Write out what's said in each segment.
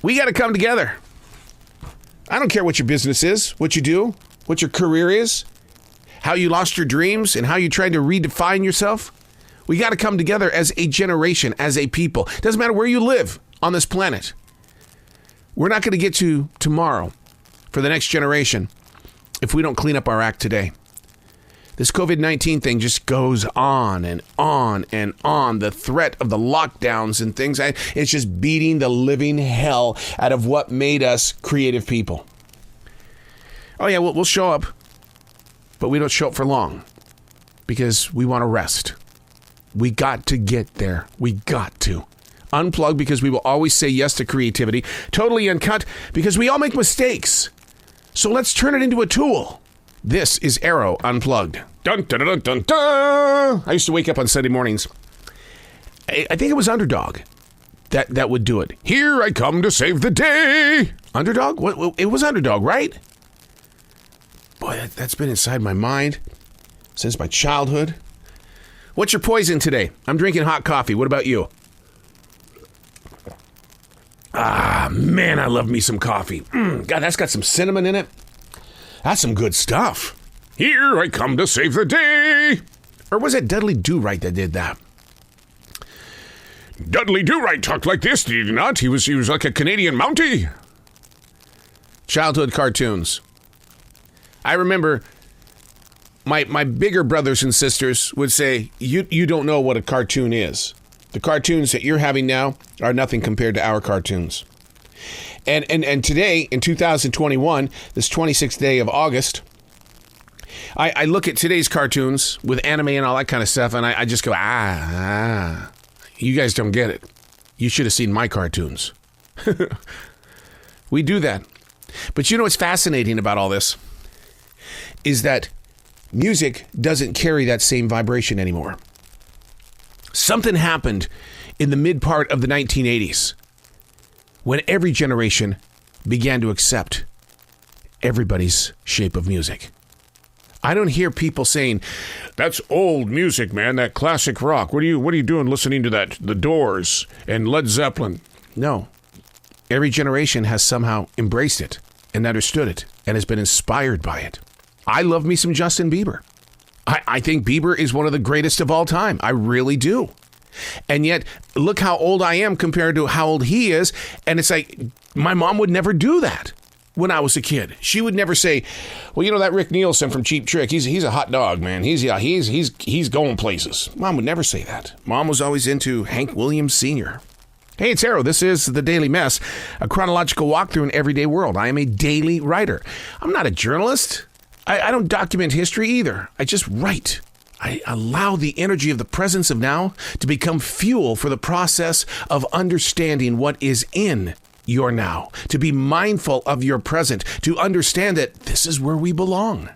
We got to come together. I don't care what your business is, what you do, what your career is, how you lost your dreams, and how you tried to redefine yourself. We got to come together as a generation, as a people. Doesn't matter where you live on this planet. We're not going to get to tomorrow for the next generation if we don't clean up our act today. This COVID-19 thing just goes on and on and on. The threat of the lockdowns and things, it's just beating the living hell out of what made us creative people. Oh yeah, we'll show up, but we don't show up for long because we want to rest. We got to get there. We got to. Unplugged because we will always say yes to creativity. Totally Uncut because we all make mistakes. So let's turn it into a tool. This is Arroe Unplugged. Dun, dun, dun, dun, dun. I used to wake up on Sunday mornings. I think it was Underdog that would do it. Here I come to save the day. Underdog? It was Underdog, right? Boy, that's been inside my mind since my childhood. What's your poison today? I'm drinking hot coffee. What about you? Ah, man, I love me some coffee. God, that's got some cinnamon in it. That's some good stuff. Here I come to save the day. Or was it Dudley Do-Right that did that? Dudley Do-Right talked like this, did he not? He was like a Canadian Mountie. Childhood cartoons. I remember my bigger brothers and sisters would say, you don't know what a cartoon is. The cartoons that you're having now are nothing compared to our cartoons. And today, in 2021, this 26th day of August, I look at today's cartoons with anime and all that kind of stuff, and I just go, you guys don't get it. You should have seen my cartoons. We do that. But you know what's fascinating about all this is that music doesn't carry that same vibration anymore. Something happened in the mid part of the 1980s when every generation began to accept everybody's shape of music. I don't hear people saying, that's old music, man, that classic rock. What are you doing listening to that? The Doors and Led Zeppelin. No. Every generation has somehow embraced it and understood it and has been inspired by it. I love me some Justin Bieber. I think Bieber is one of the greatest of all time. I really do. And yet, look how old I am compared to how old he is. And it's like, my mom would never do that when I was a kid. She would never say, well, you know, that Rick Nielsen from Cheap Trick, he's a hot dog, man. He's going places. Mom would never say that. Mom was always into Hank Williams Sr. Hey, it's Arroe. This is The Daily Mess, a chronological walk through an everyday world. I am a daily writer. I'm not a journalist. I don't document history either. I just write. I allow the energy of the presence of now to become fuel for the process of understanding what is in your now, to be mindful of your present, to understand that this is where we belong.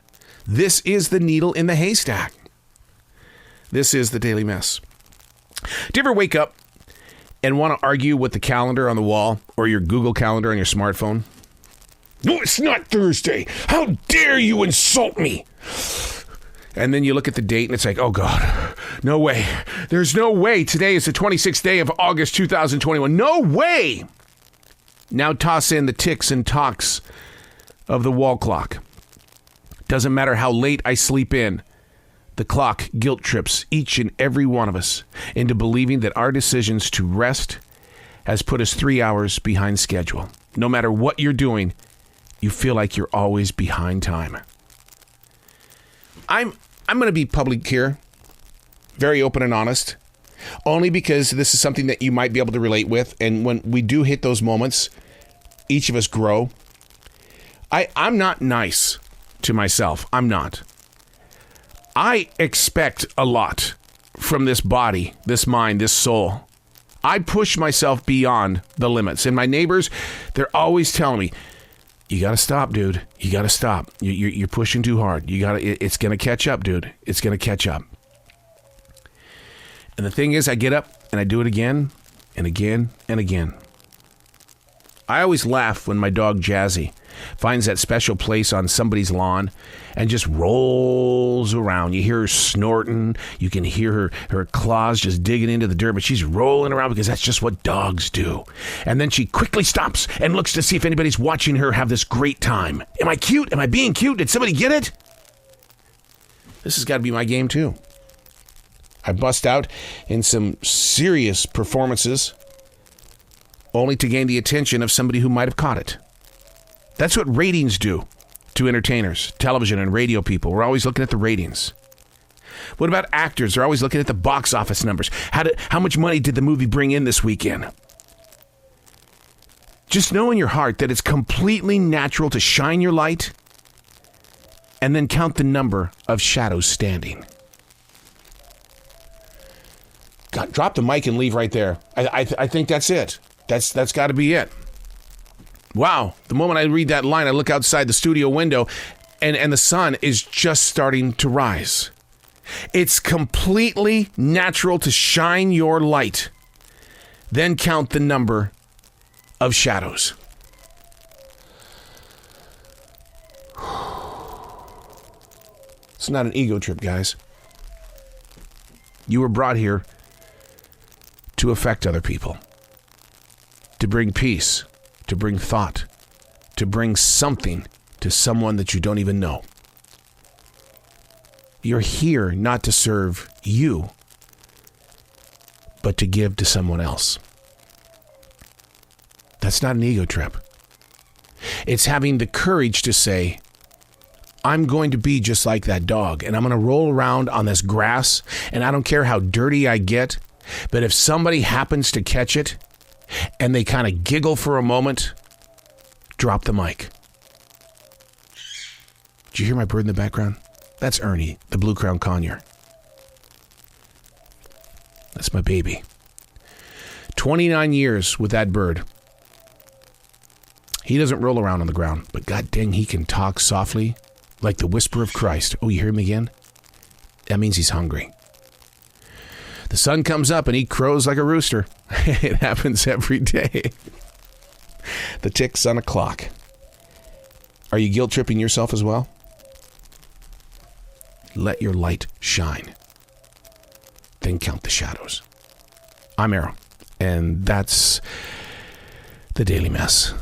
This is the needle in the haystack. This is The Daily Mess. Do you ever wake up and want to argue with the calendar on the wall or your Google Calendar on your smartphone? No, it's not Thursday. How dare you insult me? And then you look at the date and it's like, oh God, no way. There's no way. Today is the 26th day of August, 2021. No way. Now toss in the ticks and talks of the wall clock. Doesn't matter how late I sleep in. The clock guilt trips each and every one of us into believing that our decisions to rest has put us 3 hours behind schedule. No matter what you're doing, you feel like you're always behind time. I'm going to be public here, very open and honest, only because this is something that you might be able to relate with. And when we do hit those moments, each of us grow. I'm not nice to myself. I'm not. I expect a lot from this body, this mind, this soul. I push myself beyond the limits. And my neighbors, they're always telling me, you got to stop, dude. You got to stop. You're pushing too hard. It's going to catch up, dude. It's going to catch up. And the thing is, I get up and I do it again and again and again. I always laugh when my dog Jazzy finds that special place on somebody's lawn, and just rolls around. You hear her snorting. You can hear her claws just digging into the dirt, but she's rolling around because that's just what dogs do. And then she quickly stops and looks to see if anybody's watching her have this great time. Am I cute? Am I being cute? Did somebody get it? This has got to be my game, too. I bust out in some serious performances only to gain the attention of somebody who might have caught it. That's what ratings do to entertainers, television and radio people. We're always looking at the ratings. What about actors? They're always looking at the box office numbers. How much money did the movie bring in this weekend? Just know in your heart that it's completely natural to shine your light and then count the number of shadows standing. God, drop the mic and leave right there. I think that's it. That's got to be it. Wow. The moment I read that line, I look outside the studio window and the sun is just starting to rise. It's completely natural to shine your light, then count the number of shadows. It's not an ego trip, guys. You were brought here to affect other people, to bring peace, to bring thought, to bring something to someone that you don't even know. You're here not to serve you, but to give to someone else. That's not an ego trip. It's having the courage to say, I'm going to be just like that dog, and I'm going to roll around on this grass, and I don't care how dirty I get, but if somebody happens to catch it, and they kind of giggle for a moment, drop the mic. Did you hear my bird in the background? That's Ernie, the blue-crowned conure. That's my baby. 29 years with that bird. He doesn't roll around on the ground, but god dang, he can talk softly like the whisper of Christ. Oh, you hear him again? That means he's hungry. The sun comes up and he crows like a rooster. It happens every day. The ticks on a clock. Are you guilt-tripping yourself as well? Let your light shine. Then count the shadows. I'm Arroe, and that's the Daily Mess.